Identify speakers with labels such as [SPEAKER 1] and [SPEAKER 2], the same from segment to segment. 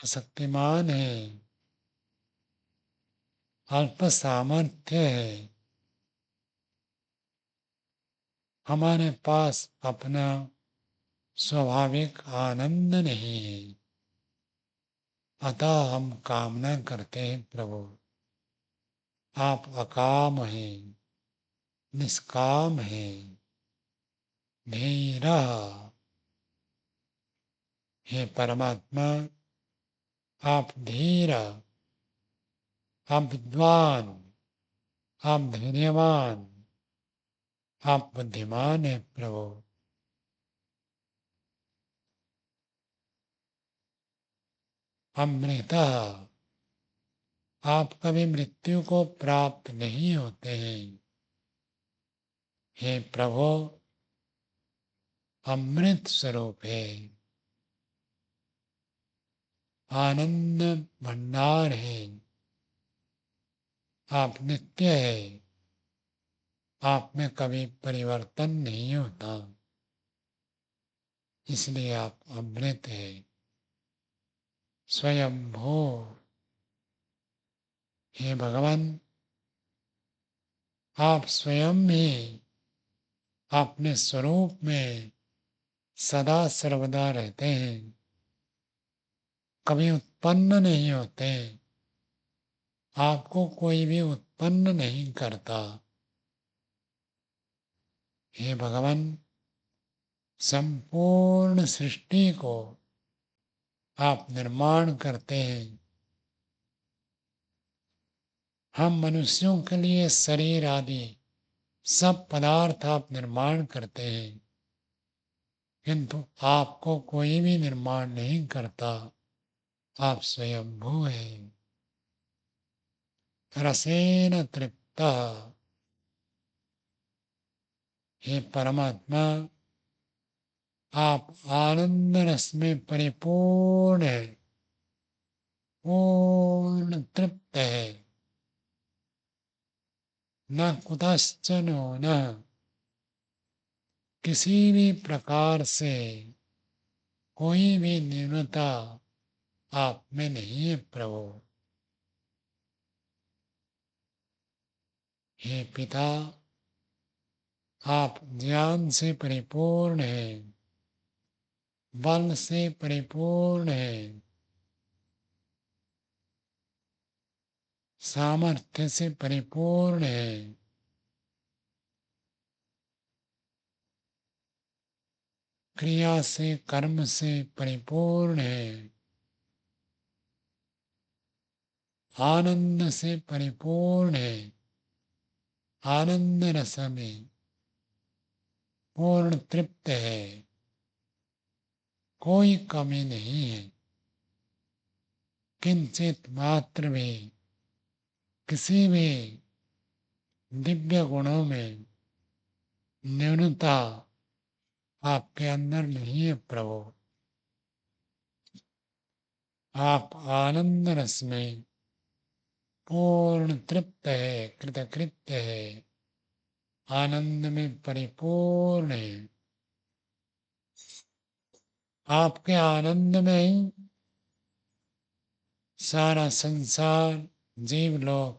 [SPEAKER 1] अल्पशक्तिमान है, अल्प सामर्थ्य है, हमारे पास अपना स्वाभाविक आनंद नहीं है। अतः हम कामना करते हैं प्रभु, आप अकाम हैं, निष्काम हैं, धीरः, हे परमात्मा आप धीर, आप विद्वान, आप धैर्यवान, आप बुद्धिमान है प्रभु। अमृतः, आप कभी मृत्यु को प्राप्त नहीं होते हैं। हे प्रभु, अमृत स्वरूप है, आनंद भंडार है, आप नित्य है, आप में कभी परिवर्तन नहीं होता, इसलिए आप अमृत है। स्वयंभू, हे भगवान, आप स्वयं ही अपने स्वरूप में सदा सर्वदा रहते हैं, कभी उत्पन्न नहीं होते, आपको कोई भी उत्पन्न नहीं करता। हे भगवान, संपूर्ण सृष्टि को आप निर्माण करते हैं। हम मनुष्यों के लिए शरीर आदि सब पदार्थ आप निर्माण करते हैं, किंतु आपको कोई भी निर्माण नहीं करता, आप स्वयंभू हैं। रसेन तृप्तः, हे परमात्मा आप आनंद रस में परिपूर्ण है, पूर्ण तृप्त है, न कुतश्चन न किसी भी प्रकार से कोई भी न्यूनता आप में नहीं है प्रभु। हे पिता, आप ज्ञान से परिपूर्ण हैं, बल से परिपूर्ण हैं, सामर्थ्य से परिपूर्ण हैं, क्रिया से कर्म से परिपूर्ण हैं, आनंद से परिपूर्ण है, आनंद रस में पूर्ण तृप्त है, कोई कमी नहीं है, किंचित मात्र भी किसी भी दिव्य गुणों में न्यूनता आपके अंदर नहीं है प्रभु। आप आनंद रस में पूर्ण तृप्त है, कृतकृत्य है, आनंद में परिपूर्ण है। आपके आनंद में ही सारा संसार, जीव लोग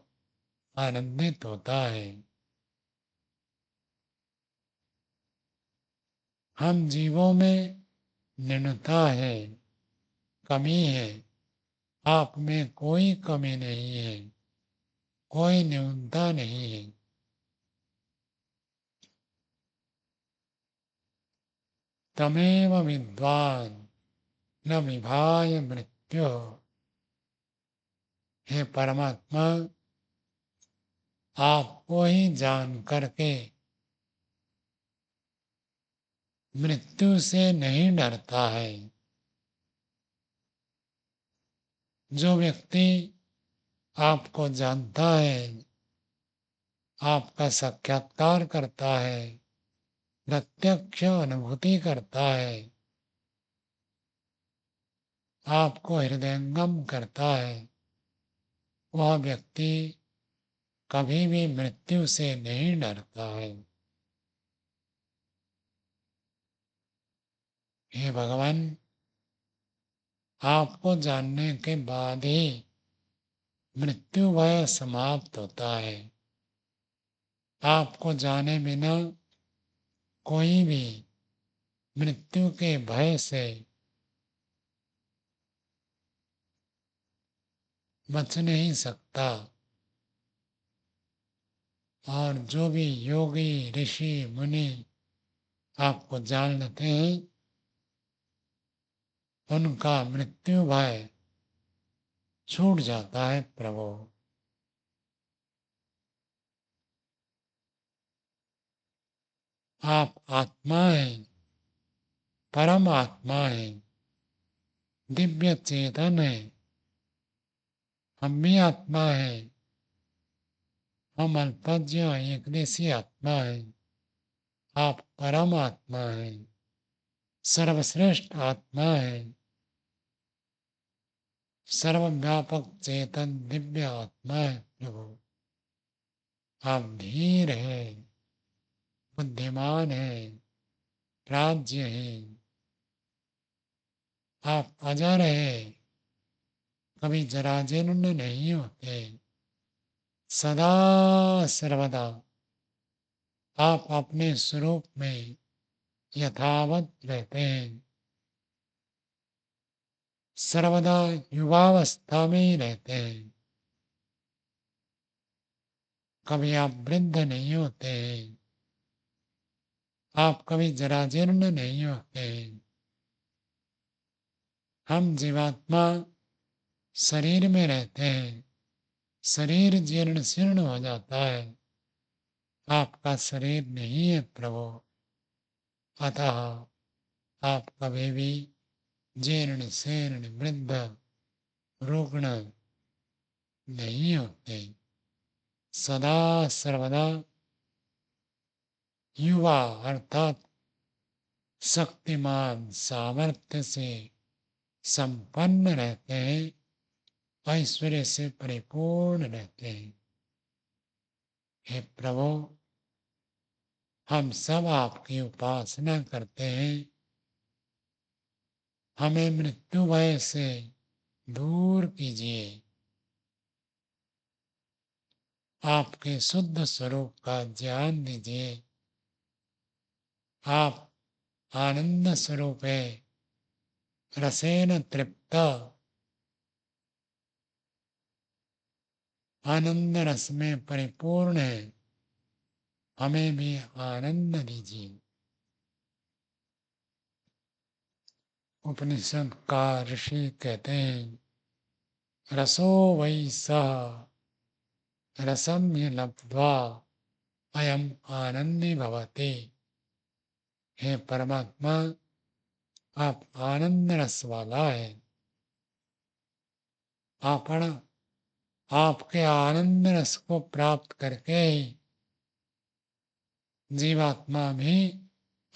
[SPEAKER 1] आनंदित होता है। हम जीवों में न्यूनता है, कमी है, आप में कोई कमी नहीं है, कोई न्यूनता नहीं है। तमेव विद्वान न विभाय मृत्यु, हे परमात्मा आपको ही जान करके मृत्यु से नहीं डरता है। जो व्यक्ति आपको जानता है, आपका साक्षात्कार करता है, प्रत्यक्ष अनुभूति करता है, आपको हृदयंगम करता है, वह व्यक्ति कभी भी मृत्यु से नहीं डरता है। हे भगवान, आपको जानने के बाद ही मृत्यु भय समाप्त होता है। आपको जाने बिना कोई भी मृत्यु के भय से बच नहीं सकता। और जो भी योगी ऋषि मुनि आपको जान लेते हैं, उनका मृत्यु भय छूट जाता है प्रभु। आप आत्मा हैं, परम आत्मा हैं, दिव्य चेतन है। हम भी आत्मा हैं, हम अल्पज्ञ एकदेशी आत्मा हैं। आप परम आत्मा हैं, सर्वश्रेष्ठ आत्मा है, सर्वव्यापक चेतन दिव्य आत्मा है प्रभु। आप धीर हैं, बुद्धिमान हैं, राज्य हैं। आप अजर हैं, कभी जराजीर्ण नहीं होते, सदा सर्वदा आप अपने स्वरूप में यथावत रहते हैं, सर्वदा युवावस्था में ही रहते हैं। कभी आप वृद्ध नहीं होते हैं, आप कभी जराजीर्ण नहीं होते हैं। हम जीवात्मा शरीर में रहते हैं, शरीर जीर्ण शीर्ण हो जाता है। आपका शरीर नहीं है प्रभु, अतः आप कभी भी जीर्ण शीर्ण वृद्ध रुग्ण नहीं होते, सदा सर्वदा युवा अर्थात शक्तिमान सामर्थ्य से संपन्न रहते हैं, ऐश्वर्य से परिपूर्ण रहते हैं। हे प्रभु, हम सब आपकी उपासना करते हैं। हमें मृत्यु भय से दूर कीजिए। आपके शुद्ध स्वरूप का ज्ञान दीजिए। आप आनंद स्वरूप है, रसेन तृप्त, आनंद रस में परिपूर्ण है। हमें भी आनंद दीजिए। उपनिषद का ऋषि कहते हैं, रसो वै सह रसम लब्ध्वा अयम आनंदी भवति। हे परमात्मा, आप आनंद रस वाला है। आपके आनंद रस को प्राप्त करके ही जीवात्मा भी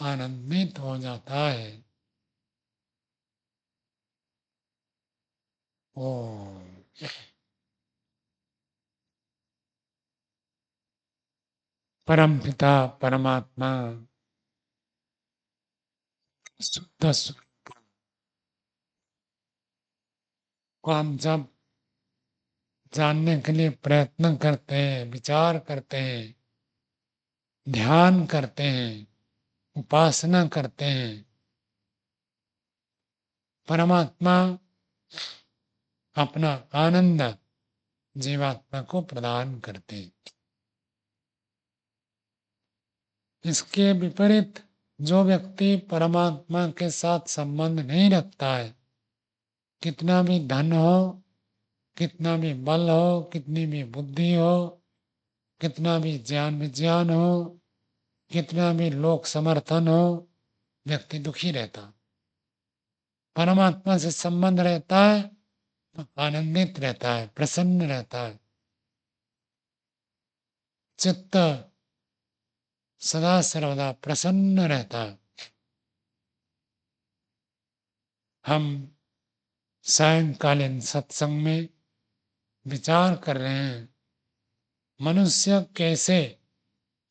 [SPEAKER 1] आनंदित हो जाता है। ओम। परम पिता परमात्मा शुद्ध स्वरूप को हम जब जानने के लिए प्रयत्न करते हैं, विचार करते हैं, ध्यान करते हैं, उपासना करते हैं, परमात्मा अपना आनंद जीवात्मा को प्रदान करते हैं। इसके विपरीत जो व्यक्ति परमात्मा के साथ संबंध नहीं रखता है, कितना भी धन हो, कितना भी बल हो, कितनी भी बुद्धि हो, कितना भी ज्ञान विज्ञान हो, कितना भी लोक समर्थन हो, व्यक्ति दुखी रहता। परमात्मा से संबंध रहता है तो आनंदित रहता है, प्रसन्न रहता है, चित्त सदा सर्वदा प्रसन्न रहता है। हम सायंकालीन सत्संग में विचार कर रहे हैं, मनुष्य कैसे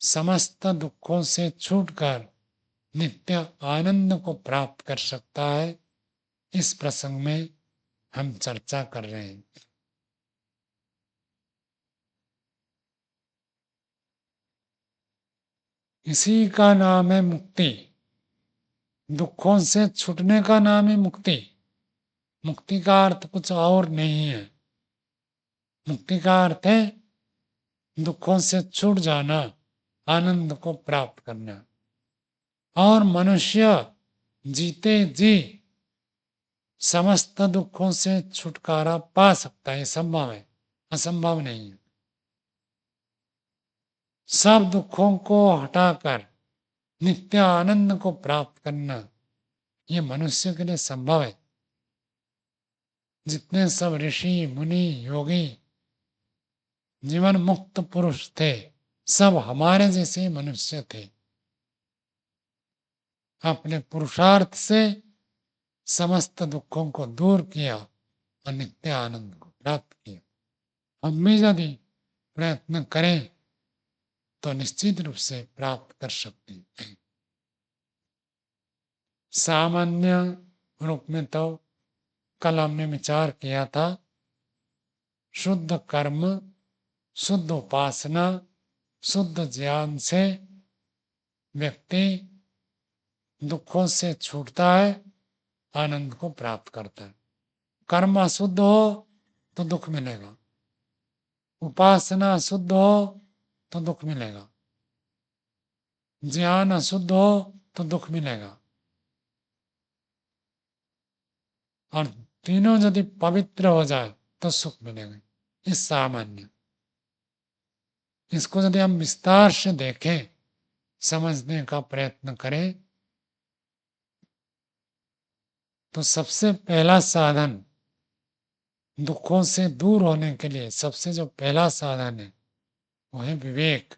[SPEAKER 1] समस्त दुखों से छूटकर नित्य आनंद को प्राप्त कर सकता है। इस प्रसंग में हम चर्चा कर रहे हैं। इसी का नाम है मुक्ति। दुखों से छूटने का नाम है मुक्ति। मुक्ति का अर्थ कुछ और नहीं है। मुक्ति का अर्थ है दुखों से छूट जाना, आनंद को प्राप्त करना। और मनुष्य जीते जी समस्त दुखों से छुटकारा पा सकता है, संभव है, असंभव नहीं है। सब दुखों को हटाकर नित्य आनंद को प्राप्त करना, ये मनुष्य के लिए संभव है। जितने सब ऋषि मुनि योगी जीवन मुक्त पुरुष थे, सब हमारे जैसे मनुष्य थे। अपने पुरुषार्थ से समस्त दुखों को दूर किया और नित्य आनंद को प्राप्त किया। हम भी यदि प्रयत्न करें तो निश्चित रूप से प्राप्त कर सकते हैं। सामान्य रूप में तो कल हमने विचार किया था, शुद्ध कर्म, शुद्ध उपासना, शुद्ध ज्ञान से व्यक्ति दुखों से छूटता है, आनंद को प्राप्त करता है। कर्म अशुद्ध हो तो दुख मिलेगा, उपासना अशुद्ध हो तो दुख मिलेगा, ज्ञान अशुद्ध हो तो दुख मिलेगा। और तीनों यदि पवित्र हो जाए तो सुख मिलेगा। इस सामान्य, इसको यदि हम विस्तार से देखें, समझने का प्रयत्न करें, तो सबसे पहला साधन दुखों से दूर होने के लिए, सबसे जो पहला साधन है वो है विवेक।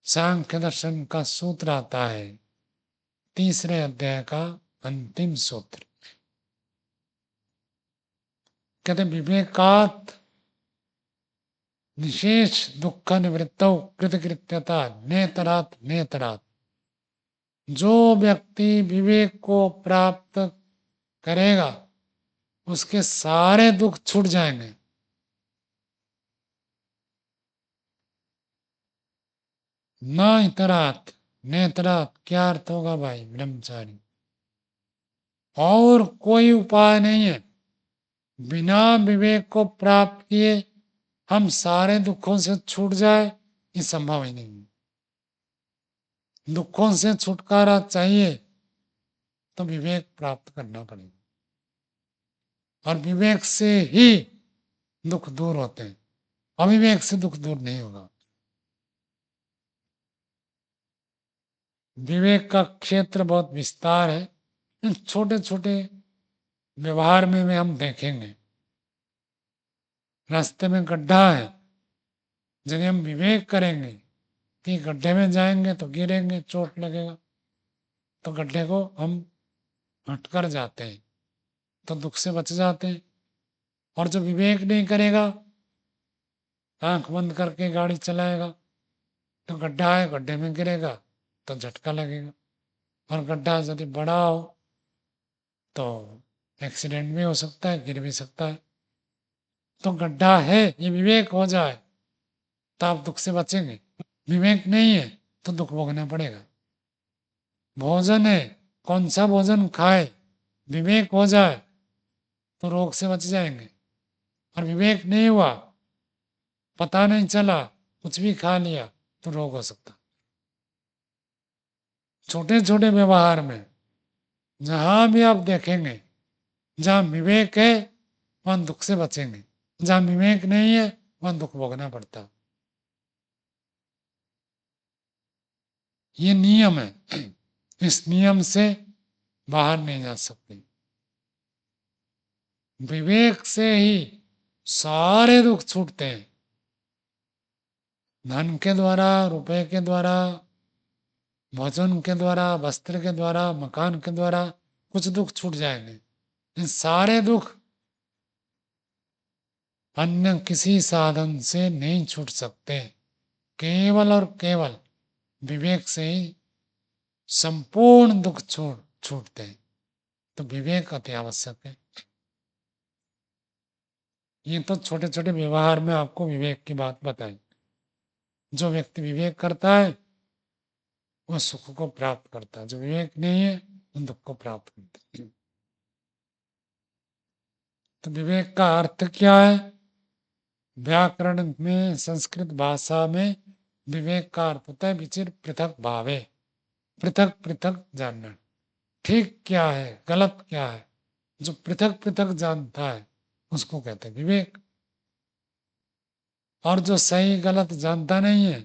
[SPEAKER 1] सांख्य दर्शन का सूत्र आता है, तीसरे अध्याय का अंतिम सूत्र। कहते विवेकात् विशेष दुख निवृत्तौ कृतकृत्यता नेतरात् नेतरात्। जो व्यक्ति विवेक को प्राप्त करेगा उसके सारे दुख छूट जाएंगे। न इतरात नेतरात क्या अर्थ होगा भाई ब्रह्मचारी? और कोई उपाय नहीं है। बिना विवेक को प्राप्त किए हम सारे दुखों से छूट जाए, ये संभव ही नहीं है। दुखों से छुटकारा चाहिए तो विवेक प्राप्त करना पड़ेगा, और विवेक से ही दुख दूर होते हैं। अविवेक से दुख दूर नहीं होगा। विवेक का क्षेत्र बहुत विस्तार है। छोटे छोटे व्यवहार में हम देखेंगे, रास्ते में गड्ढा है, यदि हम विवेक करेंगे कि गड्ढे में जाएंगे तो गिरेंगे, चोट लगेगा, तो गड्ढे को हम हटकर जाते हैं, तो दुख से बच जाते हैं। और जो विवेक नहीं करेगा, आंख बंद करके गाड़ी चलाएगा, तो गड्ढा है, गड्ढे में गिरेगा तो झटका लगेगा। और गड्ढा यदि बड़ा हो तो एक्सीडेंट भी हो सकता है, गिर भी सकता है। तो गड्ढा है, ये विवेक हो जाए तो आप दुख से बचेंगे। विवेक नहीं है तो दुख भोगना पड़ेगा। भोजन है, कौन सा भोजन खाए, विवेक हो जाए तो रोग से बच जाएंगे। और विवेक नहीं हुआ, पता नहीं चला, कुछ भी खा लिया तो रोग हो सकता। छोटे छोटे व्यवहार में जहां भी आप देखेंगे, जहां विवेक है वहां दुख से बचेंगे, जहां विवेक नहीं है वहां दुख भोगना पड़ता। ये नियम है, इस नियम से बाहर नहीं जा सकते। विवेक से ही सारे दुख छूटते हैं। धन के द्वारा, रुपए के द्वारा, भोजन के द्वारा, वस्त्र के द्वारा, मकान के द्वारा कुछ दुख छूट जाएंगे। इन सारे दुख अन्य किसी साधन से नहीं छूट सकते। केवल और केवल विवेक से ही संपूर्ण दुख छूटते हैं। तो विवेक अति आवश्यक है। ये तो छोटे छोटे व्यवहार में आपको विवेक की बात बताई। जो व्यक्ति विवेक करता है वो सुख को प्राप्त करता है, जो विवेक नहीं है वो दुख को प्राप्त करता है। तो विवेक का अर्थ क्या है? व्याकरण में, संस्कृत भाषा में विवेक का अर्थ होता है विचिर पृथक भावे, पृथक पृथक जानना। ठीक क्या है, गलत क्या है, जो पृथक पृथक जानता है उसको कहते हैं विवेक। और जो सही गलत जानता नहीं है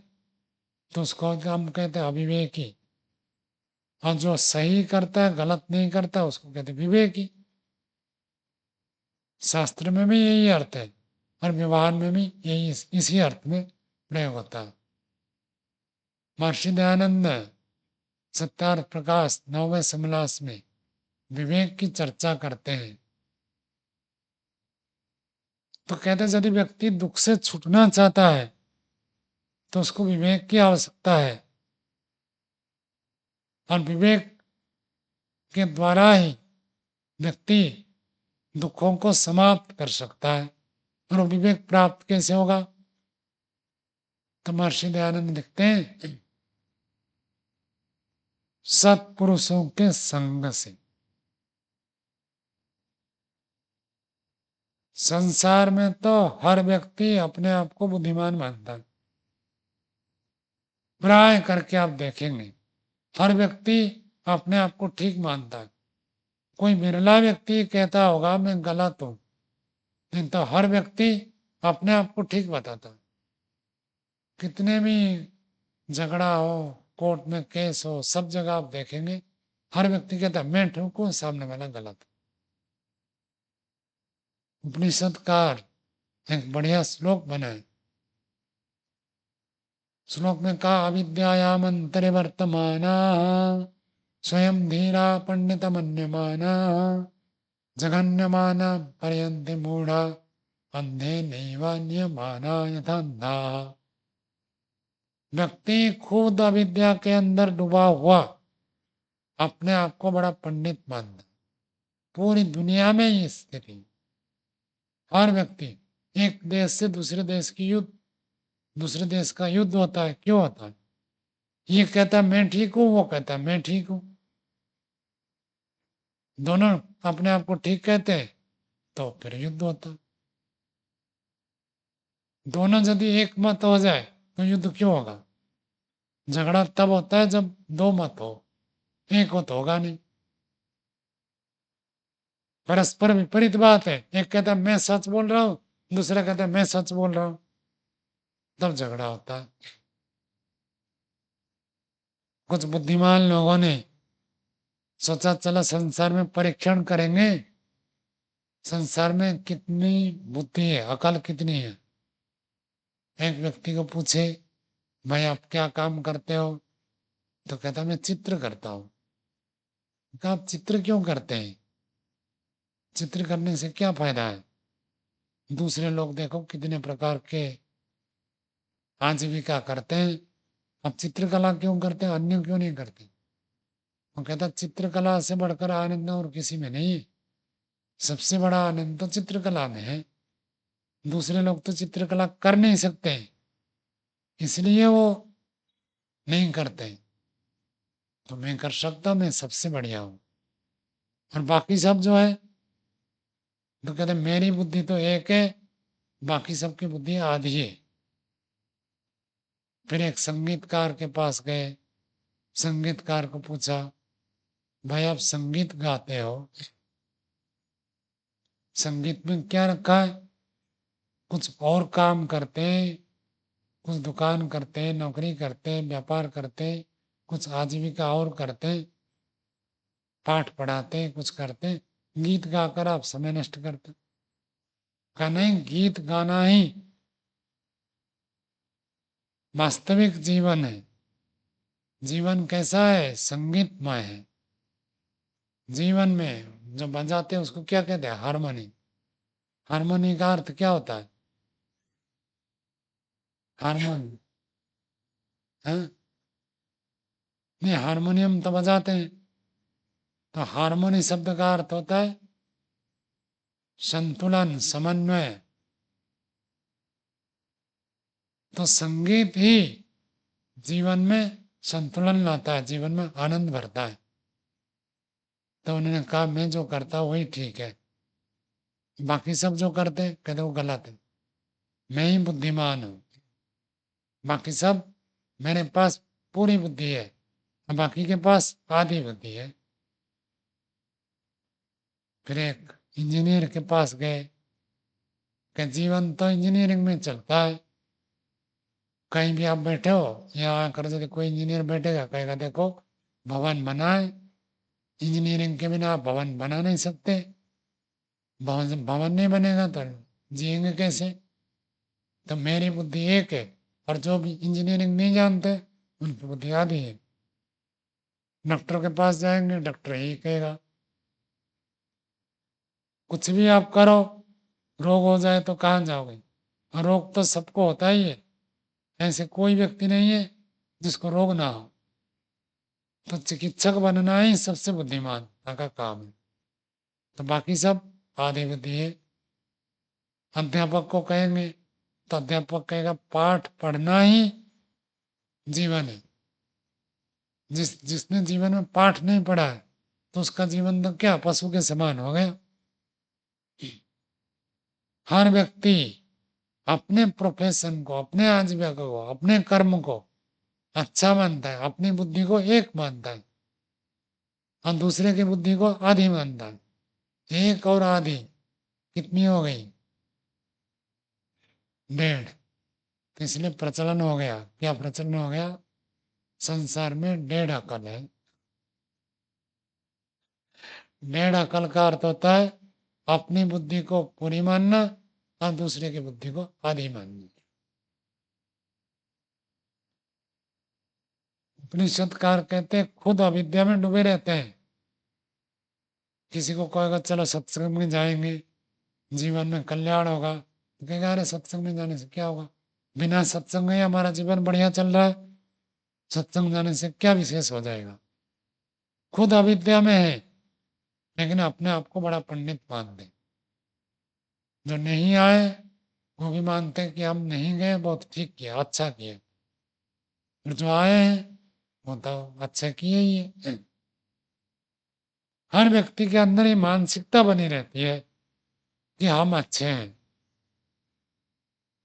[SPEAKER 1] तो उसको हम कहते हैं अविवेकी। और जो सही करता है गलत नहीं करता उसको कहते हैं विवेकी। शास्त्र में भी यही अर्थ है और व्यवहार में भी यही इसी अर्थ में प्रयोग होता है। महर्षि दयानंद सत्यार्थ प्रकाश 9वें समलास में विवेक की चर्चा करते हैं। तो कहते हैं यदि व्यक्ति दुख से छूटना चाहता है तो उसको विवेक की आवश्यकता है, और विवेक के द्वारा ही व्यक्ति दुखों को समाप्त कर सकता है। और विवेक प्राप्त कैसे होगा? तो महर्षि दयानंद लिखते हैं सत्पुरुषों के संग से। संसार में तो हर व्यक्ति अपने आप को बुद्धिमान मानता है। प्राय करके आप देखेंगे हर व्यक्ति अपने आप को ठीक मानता है। कोई बिरला व्यक्ति कहता होगा मैं गलत हूं, नहीं तो हर व्यक्ति अपने आप को ठीक बताता है। कितने भी झगड़ा हो, कोर्ट में केस हो, सब जगह आप देखेंगे हर व्यक्ति कहता है मैं ठीक हूं, सामने वाला गलत। उपनिषदकार एक बढ़िया श्लोक बनाए। श्लोक में कहा अविद्यायाम अंतरे वर्तमाना स्वयं धीरा पंडित मन्यमाना जघन्यमाना पर्यन्ते मूढ़ा अंधे नैवान्यमाना यथान्धा। व्यक्ति खुद अविद्या के अंदर डूबा हुआ अपने आप को बड़ा पंडित मानता। पूरी दुनिया में ये स्थिति, हर व्यक्ति, एक देश से दूसरे देश की युद्ध, दूसरे देश का युद्ध होता है, क्यों होता है? ये कहता है मैं ठीक हूं, वो कहता है मैं ठीक हूं। दोनों अपने आप को ठीक कहते हैं तो फिर युद्ध होता है। दोनों यदि एक मत हो जाए तो युद्ध क्यों होगा? झगड़ा तब होता है जब दो मत हो, एक हो तो होगा नहीं। परस्पर विपरीत बात है, एक कहता है मैं सच बोल रहा हूं, दूसरा कहता है मैं सच बोल रहा हूं, तब झगड़ा होता है। कुछ बुद्धिमान लोगों ने सोचा चला संसार में परीक्षण करेंगे, संसार में कितनी बुद्धि है, अकल कितनी है। एक व्यक्ति को पूछे भाई आप क्या काम करते हो, तो कहता मैं चित्र करता हूँ। कहा आप चित्र क्यों करते हैं, चित्र करने से क्या फायदा है? दूसरे लोग देखो कितने प्रकार के आजीविका करते हैं, अब चित्रकला क्यों करते हैं, अन्य क्यों नहीं करते? वो कहता चित्रकला से बढ़कर आनंद और किसी में नहीं है, सबसे बड़ा आनंद तो चित्रकला में है। दूसरे लोग तो चित्रकला कर नहीं सकते इसलिए वो नहीं करते, तो मैं कर सकता, मैं सबसे बढ़िया हूं। और बाकी सब जो है तो कहते मेरी बुद्धि तो एक है, बाकी सबकी बुद्धि आधी है। फिर एक संगीतकार के पास गए, संगीतकार को पूछा भाई आप संगीत गाते हो, संगीत में क्या रखा है? कुछ और काम करते हैं, कुछ दुकान करते हैं, नौकरी करते हैं, व्यापार करते हैं, कुछ आजीविका और करते हैं, पाठ पढ़ाते हैं, कुछ करते हैं, गीत गाकर आप समय नष्ट करते। कहा नहीं, गीत गाना ही वास्तविक जीवन है। जीवन कैसा है? संगीतमय है। जीवन में जो बजाते हैं उसको क्या कहते हैं? हारमोनी। हारमोनी का अर्थ क्या होता है? हारमोनी है नहीं, हारमोनियम तो बजाते हैं। तो हारमोनी शब्द का अर्थ होता है संतुलन, समन्वय, तो संगीत ही जीवन में संतुलन लाता है, जीवन में आनंद भरता है। तो उन्होंने कहा मैं जो करता हूँ वही ठीक है, बाकी सब जो करते हैं कहते वो गलत है, मैं ही बुद्धिमान हूँ, बाकी सब, मेरे पास पूरी बुद्धि है, बाकी के पास आधी बुद्धि है। फिर एक इंजीनियर के पास गए कि जीवन तो इंजीनियरिंग में चलता है, कहीं भी आप बैठे हो यहाँ आकर यदि कोई इंजीनियर बैठेगा कहेगा देखो भवन बना है, इंजीनियरिंग के बिना आप भवन बना नहीं सकते, भवन भवन नहीं बनेगा तो जिएंगे कैसे। तो मेरी बुद्धि एक है और जो भी इंजीनियरिंग नहीं जानते उनकी बुद्धि आधी है। डॉक्टर के पास जाएंगे डॉक्टर यही कहेगा कुछ भी आप करो, रोग हो जाए तो कहाँ जाओगे, और रोग तो सबको होता ही है, ऐसे कोई व्यक्ति नहीं है जिसको रोग ना हो। तो चिकित्सक बनना ही सबसे बुद्धिमान का काम है, तो बाकी सब आधी बुद्धि है। अध्यापक को कहेंगे तो अध्यापक कहेगा पाठ पढ़ना ही जीवन है, जिसने जीवन में पाठ नहीं पढ़ा है तो उसका जीवन तो क्या पशु के समान हो गया। हर व्यक्ति अपने प्रोफेशन को, अपने आजीविका को, अपने कर्म को अच्छा मानता है, अपनी बुद्धि को एक मानता है और दूसरे की बुद्धि को आधी मानता है। एक और आधी कितनी हो गई, 1.5। तो इसलिए प्रचलन हो गया, क्या प्रचलन हो गया, संसार में 1.5 अकल है। 1.5 अकल का अर्थ होता है अपनी बुद्धि को पूरी मानना और दूसरे की बुद्धि को आधी मानना। उपनिषदकार कहते हैं खुद अविद्या में डूबे रहते हैं। किसी को कहेगा चलो सत्संग में जाएंगे जीवन में कल्याण होगा, तो कहेगा अरे सत्संग में जाने से क्या होगा, बिना सत्संग में हमारा जीवन बढ़िया चल रहा है, सत्संग जाने से क्या विशेष हो जाएगा। खुद अविद्या में है लेकिन अपने आप को बड़ा पंडित मानते। जो नहीं आए वो भी मानते कि हम नहीं गए, बहुत ठीक किया, अच्छा किया। और जो आए हैं वो तो अच्छा किए ही है। हर व्यक्ति के अंदर ये मानसिकता बनी रहती है कि हम अच्छे हैं।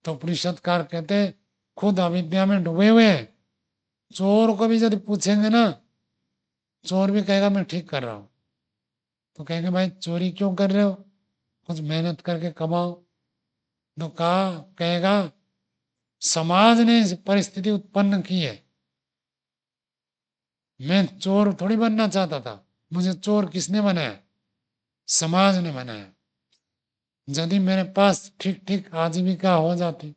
[SPEAKER 1] तो उपनिषदकार कहते हैं खुद अविद्या में डूबे हुए हैं। चोर को भी यदि पूछेंगे ना, चोर भी कहेगा मैं ठीक कर रहा हूं। तो कहेंगे भाई चोरी क्यों कर रहे हो, कुछ मेहनत करके कमाओ। तो कहा कहेगा समाज ने इस परिस्थिति उत्पन्न की है, मैं चोर थोड़ी बनना चाहता था, मुझे चोर किसने बनाया, समाज ने बनाया। यदि मेरे पास ठीक ठीक आजीविका हो जाती,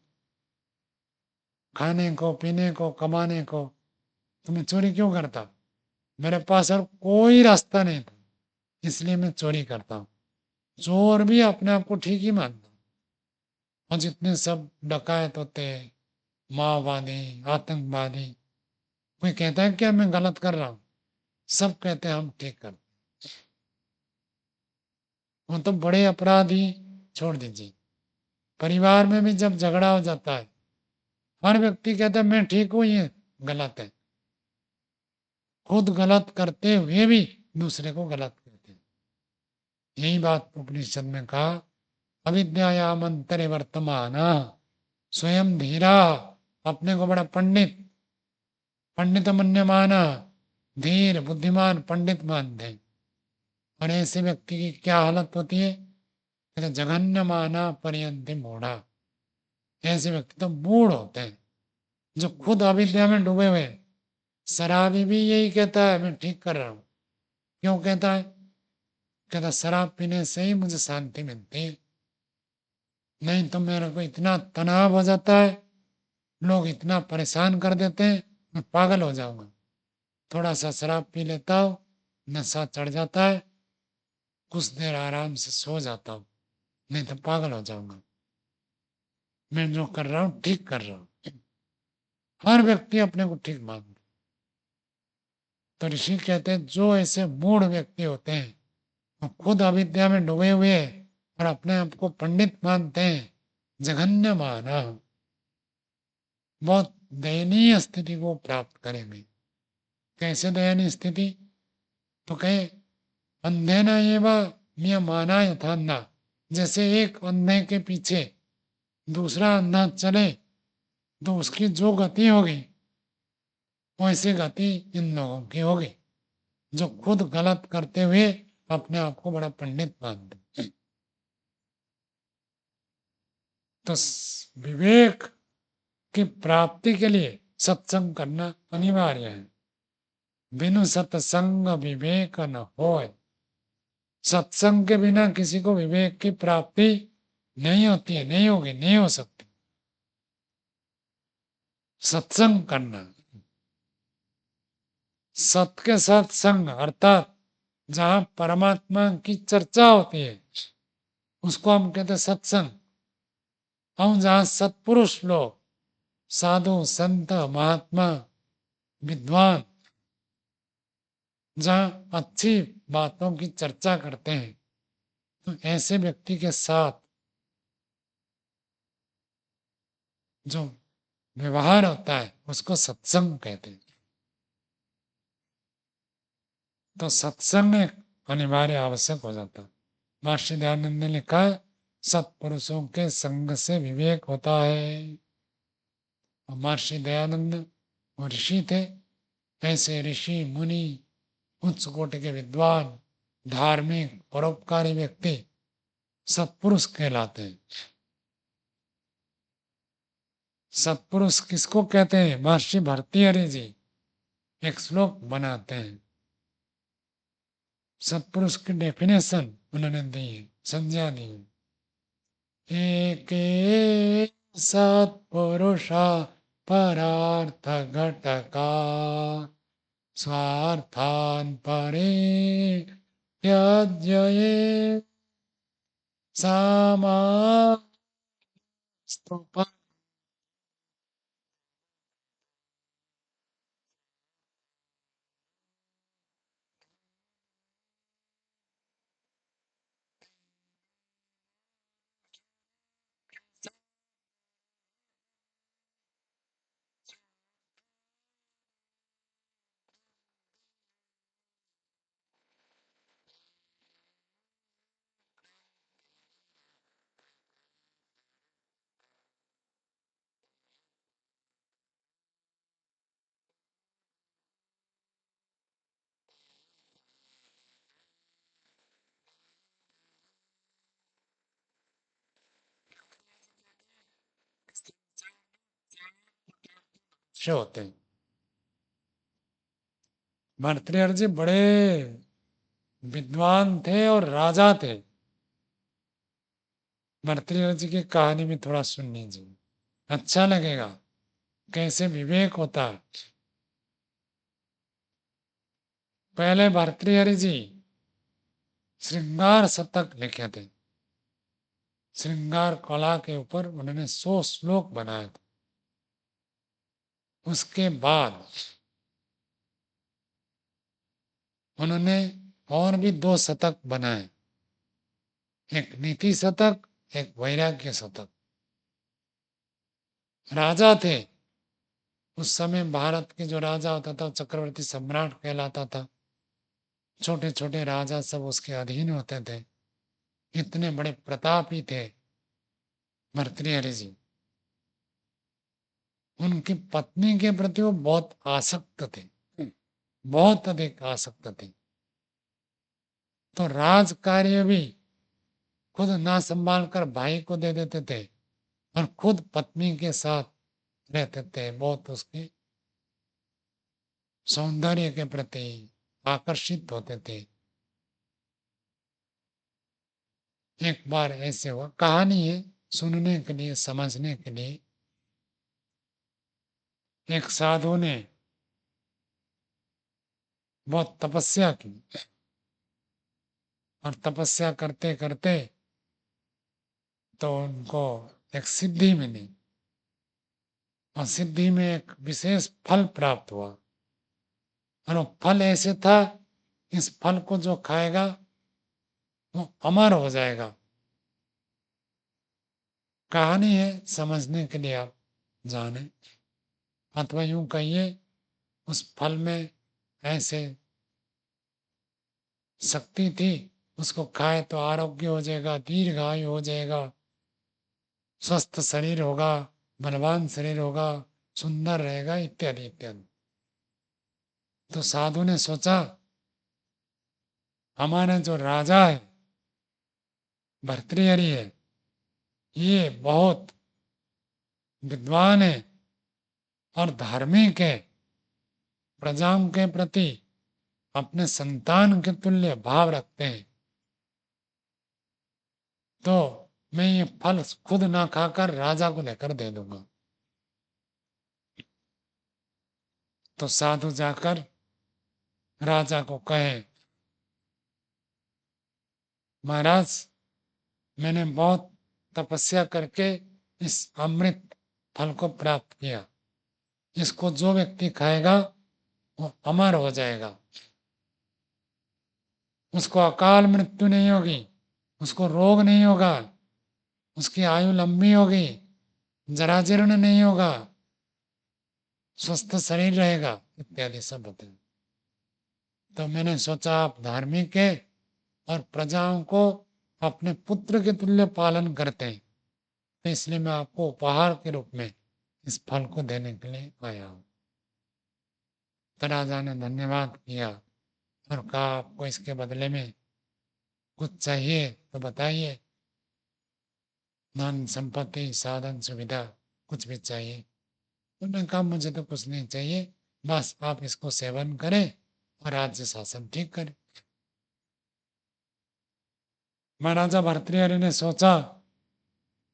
[SPEAKER 1] खाने को पीने को कमाने को, तो मैं चोरी क्यों करता, मेरे पास और कोई रास्ता नहीं था इसलिए मैं चोरी करता हूँ। चोर भी अपने आप को ठीक ही मानता। और जितने सब डकायत होते हैं, माओवादी, आतंकवादी, कोई कहता है क्या मैं गलत कर रहा हूँ, सब कहते हैं हम ठीक कर। वो तो बड़े अपराधी छोड़ दीजिए, परिवार में भी जब झगड़ा हो जाता है हर व्यक्ति कहता है मैं ठीक हूं, ये गलत है, खुद गलत करते हुए भी दूसरे को गलत कहते हैं। यही बात उपनिषद में कहा अविद्यायाम अंतरे वर्तमान स्वयं धीरा, अपने को बड़ा पंडित, पंडित मन्यमाना, धीर बुद्धिमान पंडित मानते हैं। और ऐसे व्यक्ति की क्या हालत होती है, कहते जघन्य माना पर्यंत मूढ़ा, ऐसे व्यक्ति तो मूढ़ होते हैं जो खुद अविद्या में डूबे हुए हैं। शराबी भी यही कहता है मैं ठीक कर रहा हूं, क्यों कहता है, कहता शराब पीने से ही मुझे शांति मिलती है, नहीं तो मेरे को इतना तनाव हो जाता है, लोग इतना परेशान कर देते हैं, मैं पागल हो जाऊंगा। थोड़ा सा शराब पी लेता हूँ, नशा चढ़ जाता है, कुछ देर आराम से सो जाता हूँ, नहीं तो पागल हो जाऊंगा। मैं जो कर रहा हूँ ठीक कर रहा हूँ। हर व्यक्ति अपने को ठीक मानता। तो ऋषि कहते हैं जो ऐसे मूढ़ व्यक्ति होते हैं वो खुद अविद्या में डूबे हुए और अपने आप को पंडित मानते हैं, जघन्य माना। बहुत दयनीय स्थिति को प्राप्त करेंगे। कैसे दयनीय स्थिति? तो कहे अंधेन एव नियमाना यथा अंधा, जैसे एक अंधे के पीछे दूसरा अंधा चले तो उसकी जो गति होगी वैसी गति इन लोगों की होगी, जो खुद गलत करते हुए अपने आप को बड़ा पंडित मानते हैं। तो विवेक की प्राप्ति के लिए सत्संग करना अनिवार्य है। बिनु सत्संग विवेक न होय। सत्संग के बिना किसी को विवेक की प्राप्ति नहीं होती है, नहीं होगी, नहीं हो सकती। सत्संग करना, सत के साथ संग, अर्थात जहां परमात्मा की चर्चा होती है उसको हम कहते हैं सत्संग। हम जहां सत्पुरुष लोग, साधु संत महात्मा विद्वान जहां अच्छी बातों की चर्चा करते हैं, तो ऐसे व्यक्ति के साथ जो व्यवहार होता है उसको सत्संग कहते हैं। तो सत्संग अनिवार्य आवश्यक हो जाता है। महर्षि दयानंद ने लिखा, सत्पुरुषों के संग से विवेक होता है। महर्षि दयानंद ऋषि थे। ऐसे ऋषि मुनि, उच्च कोटि के विद्वान, धार्मिक परोपकारी व्यक्ति सत्पुरुष कहलाते हैं। सत्पुरुष किसको कहते हैं? महर्षि भर्तृहरि जी एक श्लोक बनाते हैं, सत्पुरुष की डेफिनेशन उन्होंने दी है, संज्ञा दी है। एक सत्पुरुषा परार्थ घटका स्वार्थान परित्यज्य ये सामास्तु। होते हैं। भर्तृहरि जी बड़े विद्वान थे और राजा थे। भर्तृहरि जी की कहानी भी थोड़ा सुन लीजिए, अच्छा लगेगा कैसे विवेक होता है। पहले भर्तृहरि जी श्रृंगार शतक लिखे थे। श्रृंगार कला के ऊपर उन्होंने 100 श्लोक बनाए थे। उसके बाद उन्होंने और भी 2 शतक बनाए, एक नीति शतक, एक वैराग्य शतक। राजा थे उस समय, भारत के जो राजा होता था चक्रवर्ती सम्राट कहलाता था। छोटे छोटे राजा सब उसके अधीन होते थे। इतने बड़े प्रतापी थे भर्तृहरि जी। उनकी पत्नी के प्रति वो बहुत आसक्त थे, बहुत अधिक आसक्त थे। तो राज कार्य भी खुद ना संभाल कर भाई को दे देते थे और खुद पत्नी के साथ रहते थे। बहुत उसके सौंदर्य के प्रति आकर्षित होते थे। एक बार ऐसे हुआ, कहानी है सुनने के लिए, समझने के लिए। एक साधु ने बहुत तपस्या की और तपस्या करते करते तो उनको एक सिद्धि मिली और सिद्धि में एक विशेष फल प्राप्त हुआ। और वो फल ऐसे था, इस फल को जो खाएगा वो अमर हो जाएगा। कहानी है, समझने के लिए आप जाने। अथवा यूं कहिए उस फल में ऐसे शक्ति थी, उसको खाए तो आरोग्य हो जाएगा, दीर्घायु हो जाएगा, स्वस्थ शरीर होगा, बलवान शरीर होगा, सुंदर रहेगा, इत्यादि इत्यादि। तो साधु ने सोचा हमारा जो राजा है भर्तृहरि है, ये बहुत विद्वान है और धार्मिक है, प्रजाओं के प्रति अपने संतान के तुल्य भाव रखते हैं, तो मैं ये फल खुद ना खाकर राजा को लेकर दे दूंगा। तो साधु जाकर राजा को कहे, महाराज मैंने बहुत तपस्या करके इस अमृत फल को प्राप्त किया, इसको जो व्यक्ति खाएगा वो अमर हो जाएगा, उसको अकाल मृत्यु नहीं होगी, उसको रोग नहीं होगा, उसकी आयु लंबी होगी, जराजीर्ण नहीं होगा, स्वस्थ शरीर रहेगा, इत्यादि सब बताए। तो मैंने सोचा आप धार्मिक है और प्रजाओं को अपने पुत्र के तुल्य पालन करते हैं, तो इसलिए मैं आपको उपहार के रूप में इस फल को देने के लिए आया हूं। तो राजा ने धन्यवाद किया और कहा आपको इसके बदले में कुछ चाहिए तो बताइए, धन संपत्ति साधन सुविधा कुछ भी चाहिए। उन्होंने कहा मुझे तो कुछ नहीं चाहिए, बस आप इसको सेवन करें और राज्य शासन ठीक करें। महाराजा भर्तृहरि ने सोचा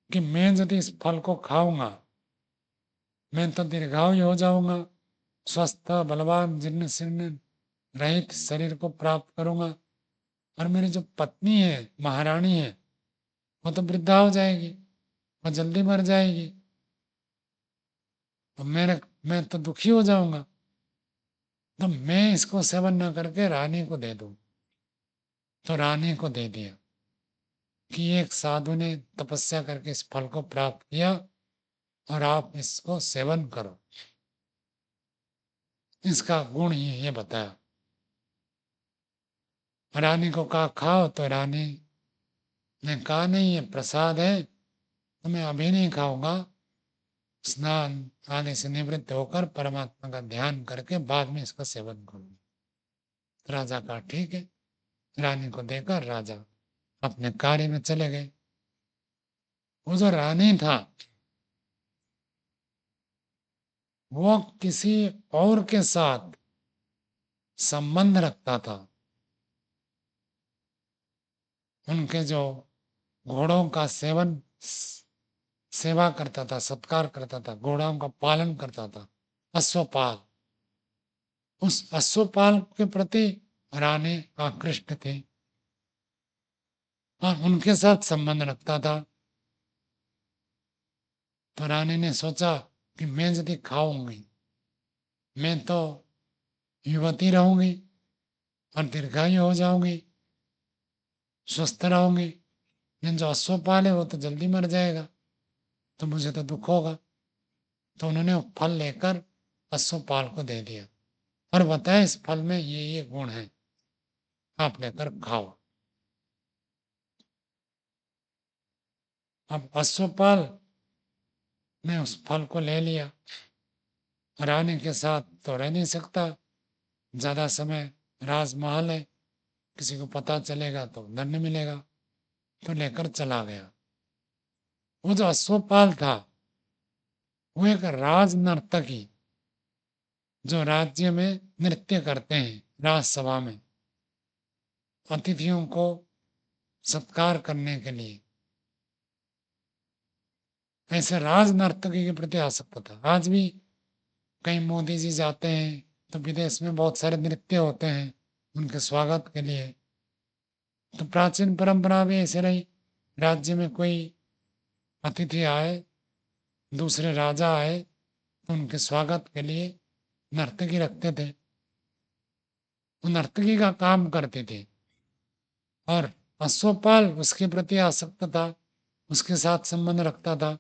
[SPEAKER 1] कि मैं यदि इस फल को खाऊंगा मैं तो दीर्घायु हो जाऊंगा, स्वस्थ बलवान जीर्ण शीर्ण रहित शरीर को प्राप्त करूंगा, और मेरी जो पत्नी है महारानी है वो तो वृद्धा हो जाएगी, वो जल्दी मर जाएगी, तो मैं तो दुखी हो जाऊंगा। तो मैं इसको सेवन न करके रानी को दे दूं। तो रानी को दे दिया कि एक साधु ने तपस्या करके इस फल को प्राप्त किया और आप इसको सेवन करो। इसका गुण ये बताया। रानी को कहा खाओ, तो रानी ने कहा नहीं ये प्रसाद है, तो मैं अभी नहीं खाऊंगा, स्नान आदि से निवृत्त होकर परमात्मा का ध्यान करके बाद में इसका सेवन करूंगा। राजा कहा ठीक है। रानी को देकर राजा अपने कार्य में चले गए। वो जो रानी था वो किसी और के साथ संबंध रखता था, उनके जो घोड़ों का सेवा करता था, सत्कार करता था, घोड़ों का पालन करता था, अश्वपाल। उस अश्वपाल के प्रति रानी आकृष्ट थी और उनके साथ संबंध रखता था। तो रानी ने सोचा कि मैं यदि खाऊंगी मैं तो युवती रहूंगी और दीर्घायु हो जाऊंगी, स्वस्थ रहूंगी, लेकिन जो अश्वपाल है वो तो जल्दी मर जाएगा, तो मुझे तो दुख होगा। तो उन्होंने वो फल लेकर अश्वपाल को दे दिया और बताया इस फल में ये गुण है, आप लेकर खाओ। अब अश्वपाल ने उस फल को ले लिया। रानी के साथ तो रह नहीं सकता, ज्यादा समय राजमहल है, किसी को पता चलेगा तो दंड मिलेगा, तो लेकर चला गया। वो जो अश्वपाल था वो एक राज नर्तकी, जो राज्य में नृत्य करते हैं, राजसभा में अतिथियों को सत्कार करने के लिए, ऐसे राज नर्तकी के प्रति आसक्त था। आज भी कहीं मोदी जी जाते हैं तो विदेश में बहुत सारे नृत्य होते हैं उनके स्वागत के लिए। तो प्राचीन परंपरा भी ऐसे रही, राज्य में कोई अतिथि आए, दूसरे राजा आए, तो उनके स्वागत के लिए नर्तकी रखते थे, वो नर्तकी का काम करते थे। और अश्वपाल उसके प्रति आसक्त था, उसके साथ संबंध रखता था।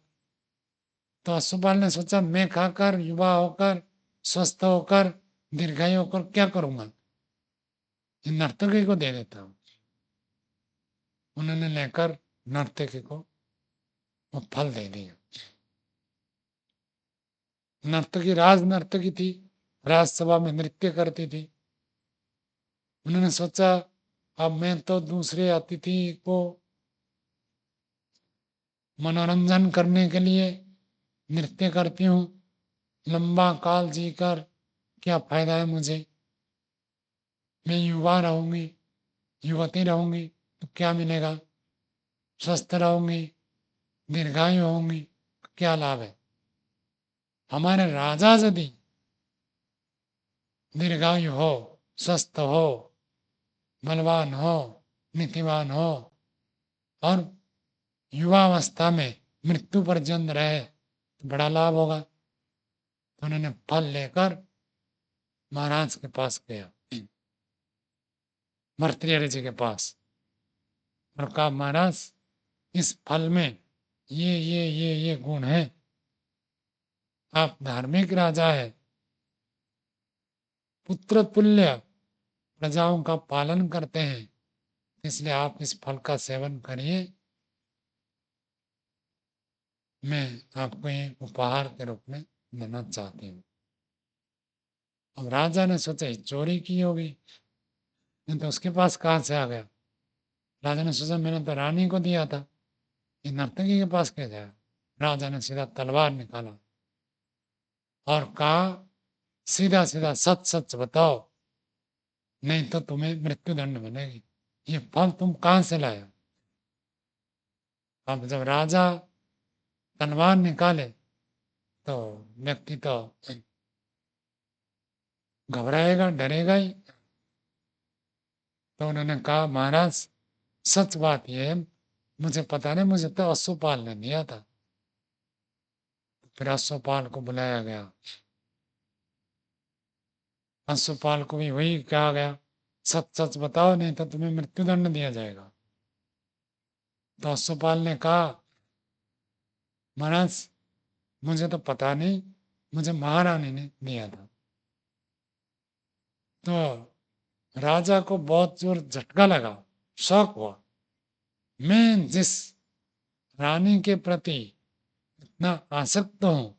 [SPEAKER 1] तो अश्वपाल ने सोचा मैं खाकर युवा होकर स्वस्थ होकर दीर्घायु होकर क्या करूंगा, नर्तकी को दे देता हूं। उन्होंने लेकर नर्तकी को वो फल दे दिया। नर्तकी राज नर्तकी थी, राजसभा में नृत्य करती थी। उन्होंने सोचा अब मैं तो दूसरे अतिथि को मनोरंजन करने के लिए नृत्य करती हूँ, लंबा काल जीकर क्या फायदा है मुझे, मैं युवा रहूंगी युवती रहूंगी तो क्या मिलेगा, स्वस्थ रहूंगी दीर्घायु होंगी तो क्या लाभ है। हमारे राजा यदि दीर्घायु हो, स्वस्थ हो, बलवान हो, नीतिवान हो और युवावस्था में मृत्यु पर्यंत रहे तो बड़ा लाभ होगा। तो उन्होंने फल लेकर महाराज के पास गया, भर्तृहरि जी के पास, और कहा महाराज इस फल में ये गुण है, आप धार्मिक राजा है, पुत्र तुल्य प्रजाओं का पालन करते हैं, इसलिए आप इस फल का सेवन करिए, मैं आपको ये उपहार के रूप में देना चाहती हूँ। अब राजा ने सोचा चोरी की होगी, नहीं तो उसके पास कहाँ से आ गया। राजा ने सोचा मैंने तो रानी को दिया था, ये नर्तकी के पास क्या जाए। राजा ने सीधा तलवार निकाला और कहा सीधा सीधा सच सच बताओ, नहीं तो तुम्हें मृत्युदंड बनेगी, ये फल तुम कहाँ से लाए। अब जब राजा तलवार निकाले तो व्यक्ति तो घबराएगा डरेगा ही। तो उन्होंने कहा महाराज सच बात यह है, मुझे पता नहीं, मुझे तो अश्वपाल ने दिया था। फिर अश्वपाल को बुलाया गया, अश्वपाल को भी वही कहा गया सच सच बताओ, नहीं तो तुम्हें मृत्युदंड दिया जाएगा। तो अश्वपाल ने कहा महाराज मुझे तो पता नहीं, मुझे महारानी ने दिया था। तो राजा को बहुत जोर झटका लगा, शौक हुआ, मैं जिस रानी के प्रति इतना आसक्त हूं,